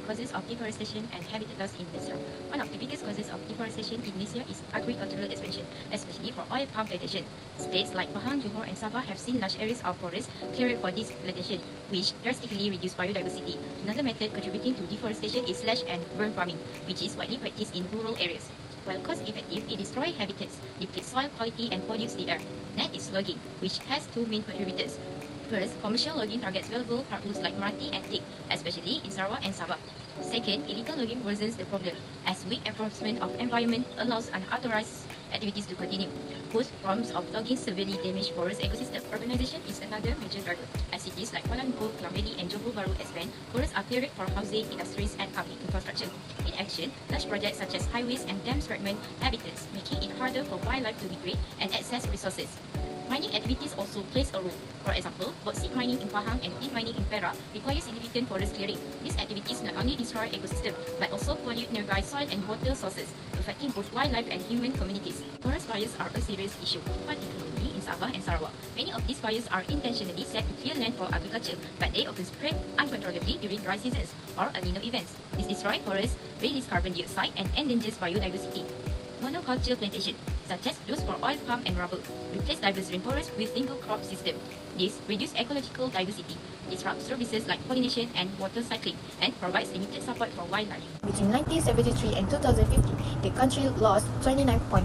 causes of deforestation and habitat loss in Malaysia. One of the biggest causes of deforestation in Malaysia is agricultural expansion, especially for oil palm plantation. States like Pahang, Johor and Sabah have seen large areas of forest cleared for this plantation, which drastically reduce biodiversity. Another method contributing to deforestation is slash and burn farming, which is widely practiced in rural areas. While cost-effective, it destroys habitats, depletes soil quality and pollutes the air. Next is logging, which has two main contributors. First, commercial logging targets valuable hardwoods like Meranti and teak, especially in Sarawak and Sabah. Second, illegal logging worsens the problem, as weak enforcement of environment allows unauthorized activities to continue. Both forms of logging severely damage forest ecosystem. Urbanization is another major driver. As cities like Kuala Lumpur, Klang Valley and Johor Bahru expand, forests are cleared for housing, industries and public infrastructure. In action, large projects such as highways and dams fragment habitats, making it harder for wildlife to migrate and access resources. Mining activities also plays a role. For example, bauxite mining in Pahang and tin mining in Perak requires significant forest clearing. These activities not only destroy ecosystem but also pollute nearby soil and water sources, affecting both wildlife and human communities. Forest fires are a serious issue, particularly in Sabah and Sarawak. Many of these fires are intentionally set to clear land for agriculture, but they often spread uncontrollably during dry seasons or El Nino events. This destroys forests, releases carbon dioxide, and endangers biodiversity. Monoculture plantation, such as those for oil palm and rubber, replace diverse rainforests with single crop system. This reduces ecological diversity, disrupts services like pollination and water cycling, and provides limited support for wildlife. Between 1973 and 2050, the country lost 29.4%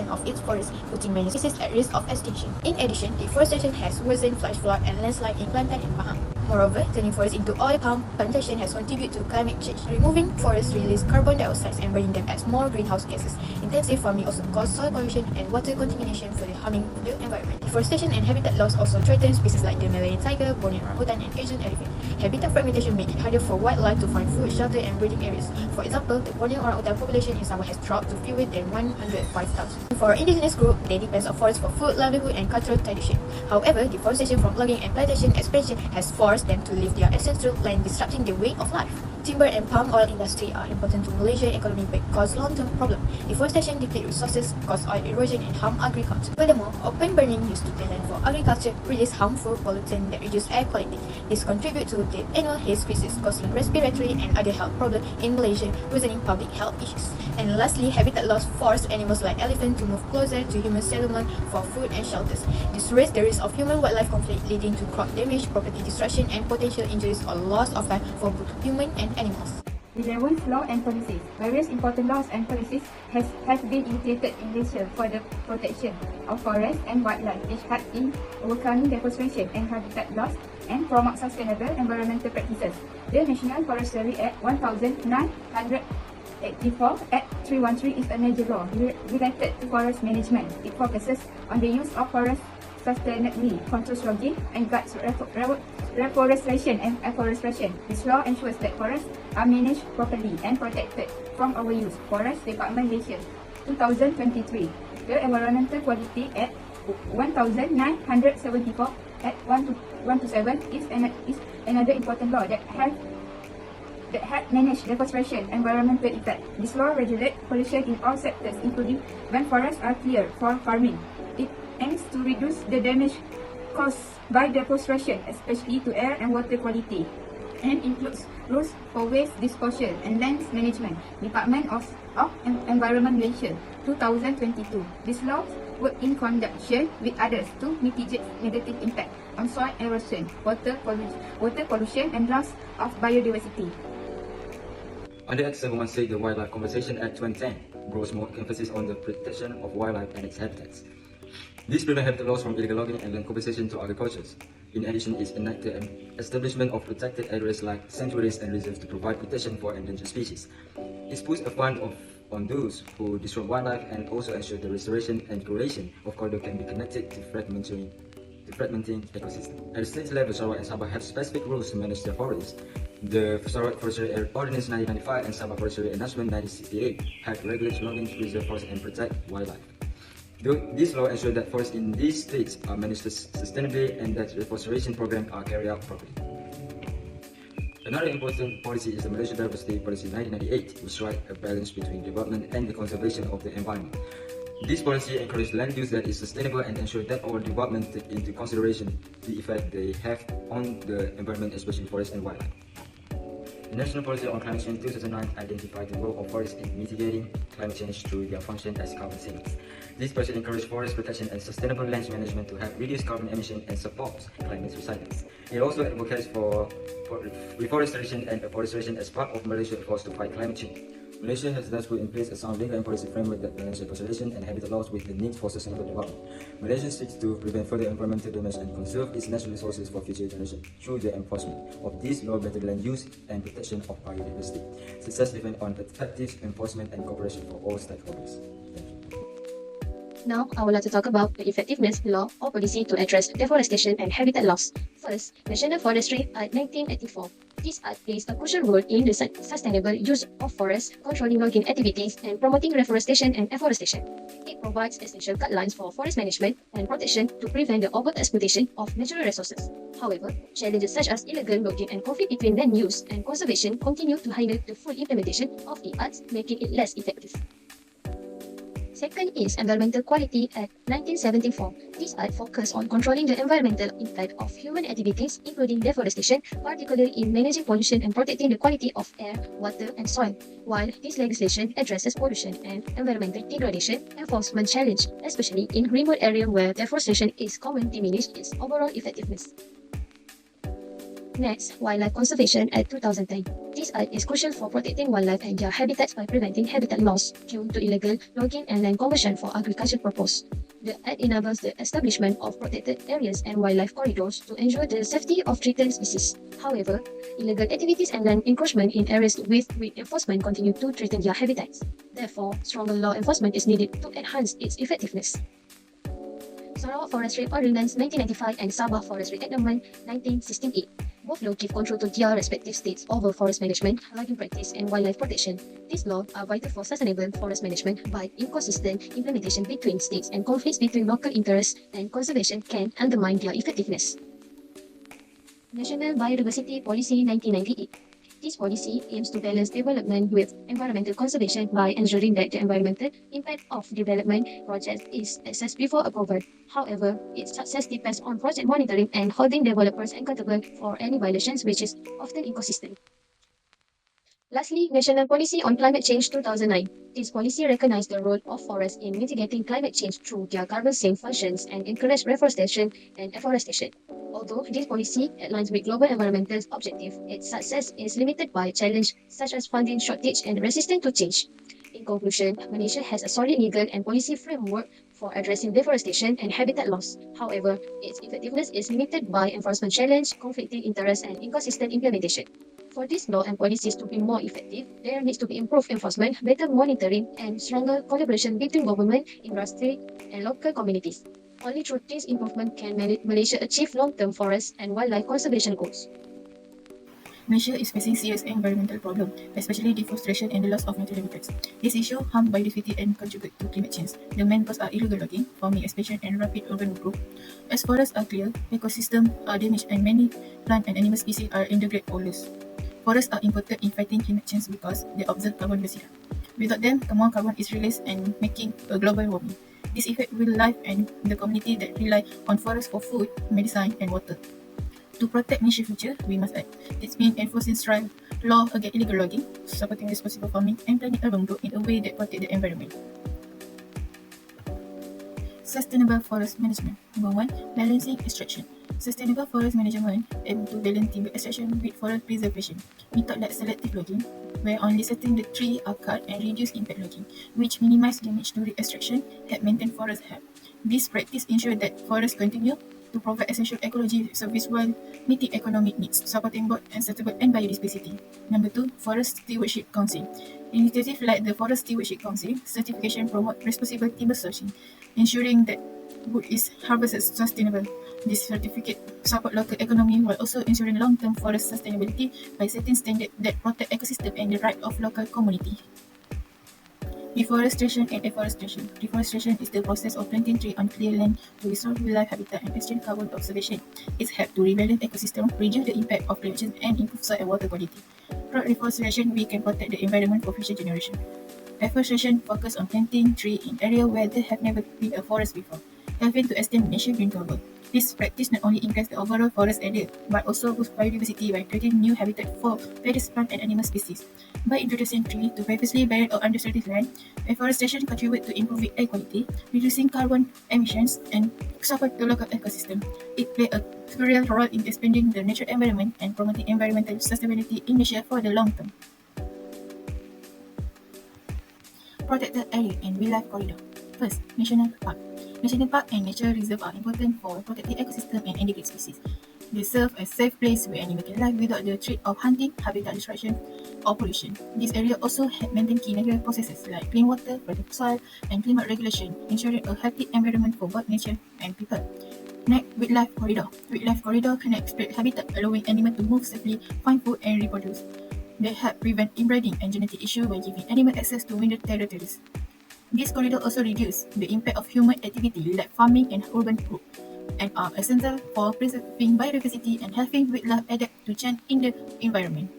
of its forests, putting many species at risk of extinction. In addition, deforestation has worsened flash flood and landslide in Kelantan and Pahang. Moreover, turning forests into oil palm plantation has contributed to climate change. Removing forests release carbon dioxide and burning them adds more greenhouse gases. Intensive farming also causes soil pollution and water contamination, further harming the environment. Deforestation and habitat loss also threaten species like the Malayan tiger, Borneo orangutan, and Asian elephant. Habitat fragmentation makes it harder for wildlife to find food, shelter, and breeding areas. For example, the Borneo orangutan population in Sabah has dropped to fewer than 105,000. For indigenous groups, they depend on forests for food, livelihood, and cultural tradition. However, deforestation from logging and plantation expansion has forced them to leave their ancestral land, disrupting their way of life. Timber and palm oil industry are important to Malaysian economy but cause long-term problem. Deforestation deplete resources, cause oil erosion and harm agriculture. Furthermore, open burning used to clear land for agriculture release harmful pollutants that reduce air quality. This contributes to the annual haze crisis, causing respiratory and other health problems in Malaysia, worsening public health issues. And lastly, habitat loss forced animals like elephants to move closer to human settlement for food and shelters. This raises the risk of human-wildlife conflict, leading to crop damage, property destruction, and potential injuries or loss of life for both human and animals. 11th Law and Policies. Various important laws and policies have been initiated in Malaysia for the protection of forests and wildlife, which help in overcoming deforestation and habitat loss and promote sustainable environmental practices. The National Forestry Act 1984 Act 313 is a major law related to forest management. It focuses on the use of forests sustainably, controls logging, and guides reforestation and afforestation. This law ensures that forests are managed properly and protected from overuse. Forest Department Malaysia 2023. The Environmental Quality Act 1974 Act 127 is another important law that help manage deforestation and environmental effect. This law regulates pollution in all sectors, including when forests are cleared for farming. It aims to reduce the damage caused by deforestation, especially to air and water quality, and includes rules for waste disposal and land management. Department of Environment Malaysia 2022. This law work in conjunction with others to mitigate negative impact on soil erosion, water pollution, and loss of biodiversity. Under Act 716, the Wildlife Conservation Act 2010 draws more emphasis on the protection of wildlife and its habitats. This prevents habitat loss from illegal logging and land compensation to agriculture. In addition, it enacted an establishment of protected areas like sanctuaries and reserves to provide protection for endangered species. It puts a fund on those who destroy wildlife and also ensure the restoration and curation of corridor can be connected to fragmenting ecosystem. At the state level, Sarawak and Sabah have specific rules to manage their forests. The Sarawak Forestry Ordinance 1995 and Sabah Forestry Enhancement 1968 have regulated logging to preserve forests and protect wildlife. This law ensures that forests in these states are managed sustainably and that reforestation programs are carried out properly. Another important policy is the Malaysia Biodeversity Policy 1998, which strikes a balance between development and the conservation of the environment. This policy encourages land use that is sustainable and ensures that all development take into consideration the effect they have on the environment, especially forests and wildlife. The National Policy on Climate Change 2009 identified the role of forests in mitigating climate change through their function as carbon sinks. This policy encourages forest protection and sustainable land management to help reduce carbon emission and support climate resilience. It also advocates for reforestation and afforestation as part of Malaysia's efforts to fight climate change. Malaysia has thus put in place a sound legal and policy framework that balances conservation and habitat laws with the need for sustainable development. Malaysia seeks to prevent further environmental damage and conserve its natural resources for future generations through the enforcement of these laws, better land use, and protection of biodiversity. Success depends on effective enforcement and cooperation for all stakeholders. Thank you. Now, I would like to talk about the effectiveness, law, or policy to address deforestation and habitat loss. First, National Forestry Act 1984. This act plays a crucial role in the sustainable use of forests, controlling logging activities, and promoting reforestation and afforestation. It provides essential guidelines for forest management and protection to prevent the overexploitation of natural resources. However, challenges such as illegal logging and conflict between land use and conservation continue to hinder the full implementation of the act, making it less effective. Second is Environmental Quality Act 1974. This act focuses on controlling the environmental impact of human activities, including deforestation, particularly in managing pollution and protecting the quality of air, water, and soil. While this legislation addresses pollution and environmental degradation, enforcement challenge, especially in remote areas where deforestation is common, diminish its overall effectiveness. Next, Wildlife Conservation Act 2010. This act is crucial for protecting wildlife and their habitats by preventing habitat loss due to illegal logging and land conversion for agricultural purposes. The act enables the establishment of protected areas and wildlife corridors to ensure the safety of threatened species. However, illegal activities and land encroachment in areas with weak enforcement continue to threaten their habitats. Therefore, stronger law enforcement is needed to enhance its effectiveness. Sarawak Forestry Ordinance 1995 and Sabah Forestry Act No. 1968. Both laws give control to their respective states over forest management, logging practice, and wildlife protection. These laws are vital for sustainable forest management, but inconsistent implementation between states and conflicts between local interests and conservation can undermine their effectiveness. National Biodiversity Policy 1998. This policy aims to balance development with environmental conservation by ensuring that the environmental impact of development projects is assessed before approval. However, its success depends on project monitoring and holding developers accountable for any violations, which is often inconsistent. Lastly, National Policy on Climate Change 2009. This policy recognized the role of forests in mitigating climate change through their carbon sink functions and encouraged reforestation and afforestation. Although this policy aligns with global environmental objectives, its success is limited by challenges such as funding shortage and resistance to change. In conclusion, Malaysia has a solid legal and policy framework for addressing deforestation and habitat loss. However, its effectiveness is limited by enforcement challenge, conflicting interests, and inconsistent implementation. For this law and policies to be more effective, there needs to be improved enforcement, better monitoring, and stronger collaboration between government, industry, and local communities. Only through this improvement can Malaysia achieve long-term forest and wildlife conservation goals. Malaysia is facing serious environmental problems, especially deforestation and the loss of natural habitats. This issue harm biodiversity and contribute to climate change. The main cause are illegal logging, farming expansion, and rapid urban growth. As forests are cleared, ecosystems are damaged, and many plant and animal species are endangered or lost. Forests are important in fighting climate change because they absorb carbon dioxide. Without them, more carbon is released and making a global warming. This affects wildlife and the community that rely on forests for food, medicine, and water. To protect nature future, we must act. This means enforcing strict law against illegal logging, supporting responsible farming, and planning urban growth in a way that protects the environment. Sustainable forest management. Number 1. Balancing extraction. Sustainable forest management aims to balance timber extraction with forest preservation. Method like selective logging, where only certain trees are cut, and reduce impact logging, which minimize damage during extraction, help maintain forest health. This practice ensures that forests continue to provide essential ecology service while meeting economic needs, supporting both sustainable and biodiversity. Number 2. Forest Stewardship Council. Initiatives like the Forest Stewardship Council certification promote responsible timber sourcing, ensuring that wood is harvested sustainable. This certificate support local economy while also ensuring long-term forest sustainability by setting standards that protect ecosystem and the right of local community. Deforestation and afforestation. Deforestation is the process of planting trees on clear land to restore wildlife habitat and exchange carbon observation. It helps to rebalance ecosystem, reduce the impact of climate change, and improve soil and water quality. Through reforestation, we can protect the environment for future generations. Afforestation focuses on planting trees in areas where there have never been a forest before, helping to extend nature green cover. This practice not only increases the overall forest area, but also boosts biodiversity by creating new habitat for various plant and animal species. By introducing trees to previously buried or underserved land, afforestation contributes to improving air quality, reducing carbon emissions, and support the local ecosystem. It plays a crucial role in expanding the natural environment and promoting environmental sustainability in Malaysia for the long term. Protected area and wildlife corridor. First, national park. National park and nature reserve are important for protecting ecosystem and endangered species. They serve as safe place where animals can live without the threat of hunting, habitat destruction, or pollution. This area also maintain key natural processes like clean water, protect soil, and climate regulation, ensuring a healthy environment for both nature and people. Next, wildlife corridor. Wildlife corridor connects spread habitat, allowing animals to move safely, find food, and reproduce. They help prevent inbreeding and genetic issues by giving animals access to winter territories. This corridor also reduces the impact of human activity like farming and urban growth, and are essential for preserving biodiversity and helping wildlife adapt to change in the environment.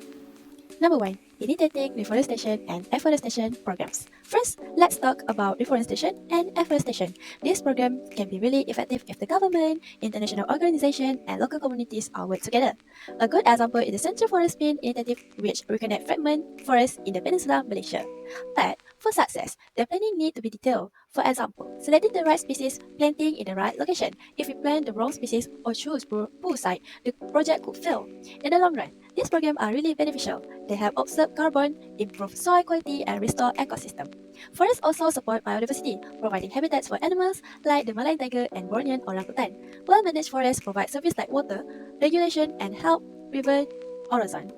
Number 1. Initiating Deforestation and Afforestation Programs. First, let's talk about deforestation and afforestation. This program can be really effective if the government, international organizations, and local communities all work together. A good example is the Central Forest Pin Initiative, which reconnects fragment forests in the Peninsula, Malaysia. But for success, the planning needs to be detailed. For example, selecting the right species, planting in the right location. If we plant the wrong species or choose poor site, the project could fail. In the long run, these programs are really beneficial. They help absorb carbon, improve soil quality, and restore ecosystem. Forests also support biodiversity, providing habitats for animals like the Malayan tiger and Bornean orangutan. Well-managed forests provide services like water, regulation, and help prevent erosion.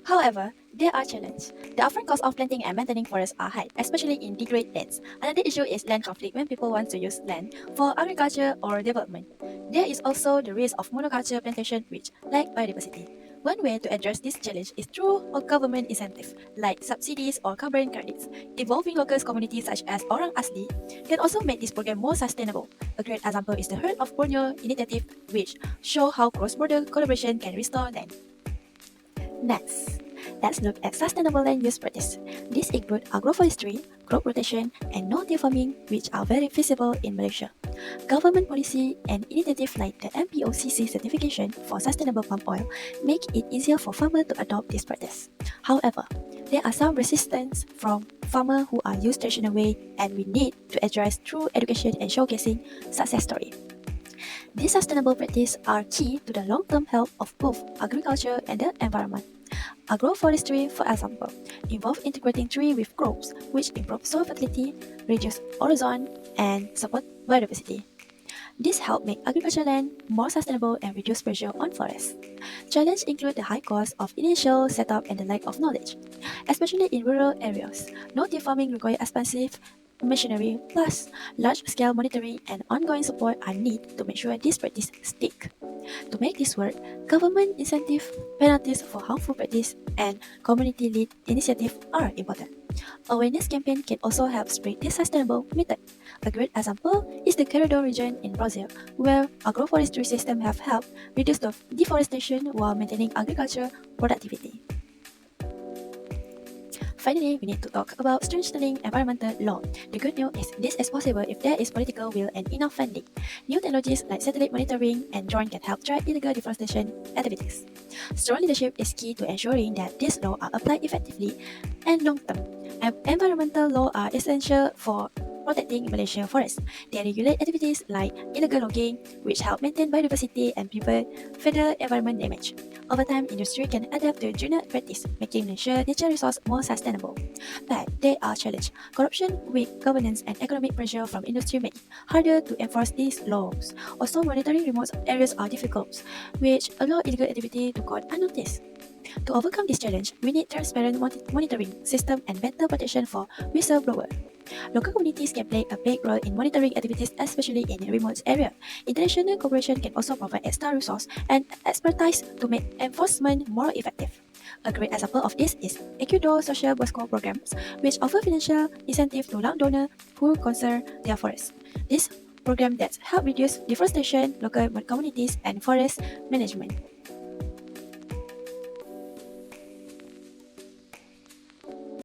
However, there are challenges. The upfront cost of planting and maintaining forests are high, especially in degraded lands. Another issue is land conflict when people want to use land for agriculture or development. There is also the risk of monoculture plantation which lack biodiversity. One way to address this challenge is through a government incentive, like subsidies or carbon credits. Involving local communities such as Orang Asli can also make this program more sustainable. A great example is the Herd of Borneo initiative, which show how cross-border collaboration can restore land. Next, let's look at sustainable land use practice. These include agroforestry, crop rotation, and no-till farming, which are very feasible in Malaysia. Government policy and initiatives like the MPOCC certification for sustainable palm oil make it easier for farmers to adopt this practice. However, there are some resistance from farmers who are used traditional way, and we need to address through education and showcasing success story. These sustainable practices are key to the long-term health of both agriculture and the environment. Agroforestry, for example, involves integrating trees with crops, which improve soil fertility, reduce erosion, and support biodiversity. This helps make agricultural land more sustainable and reduce pressure on forests. Challenges include the high cost of initial setup and the lack of knowledge, especially in rural areas. No-till farming requires expensive machinery, plus large-scale monitoring and ongoing support are needed to make sure this practice stick. To make this work, government incentive, penalties for harmful practice, and community-led initiatives are important. Awareness campaign can also help spread this sustainable method. A great example is the Corridor region in Brazil, where agroforestry systems have helped reduce the deforestation while maintaining agricultural productivity. Finally, we need to talk about strengthening environmental law. The good news is this is possible if there is political will and enough funding. New technologies like satellite monitoring and drone can help track illegal deforestation activities. Strong leadership is key to ensuring that these laws are applied effectively and long-term. Environmental laws are essential for protecting Malaysian forests. They regulate activities like illegal logging, which help maintain biodiversity and prevent further environment damage. Over time, industry can adapt to greener practice, making Malaysia's natural resource more sustainable. But there are challenges. Corruption, weak governance, and economic pressure from industry make it harder to enforce these laws. Also, monitoring remote areas are difficult, which allow illegal activity to go unnoticed. To overcome this challenge, we need transparent monitoring system and better protection for whistleblowers. Local communities can play a big role in monitoring activities, especially in remote areas. International cooperation can also provide extra resources and expertise to make enforcement more effective. A great example of this is Ecuador Social Bosco programs, which offer financial incentives to landowners who conserve their forests. This program that help reduce deforestation, local communities, and forest management.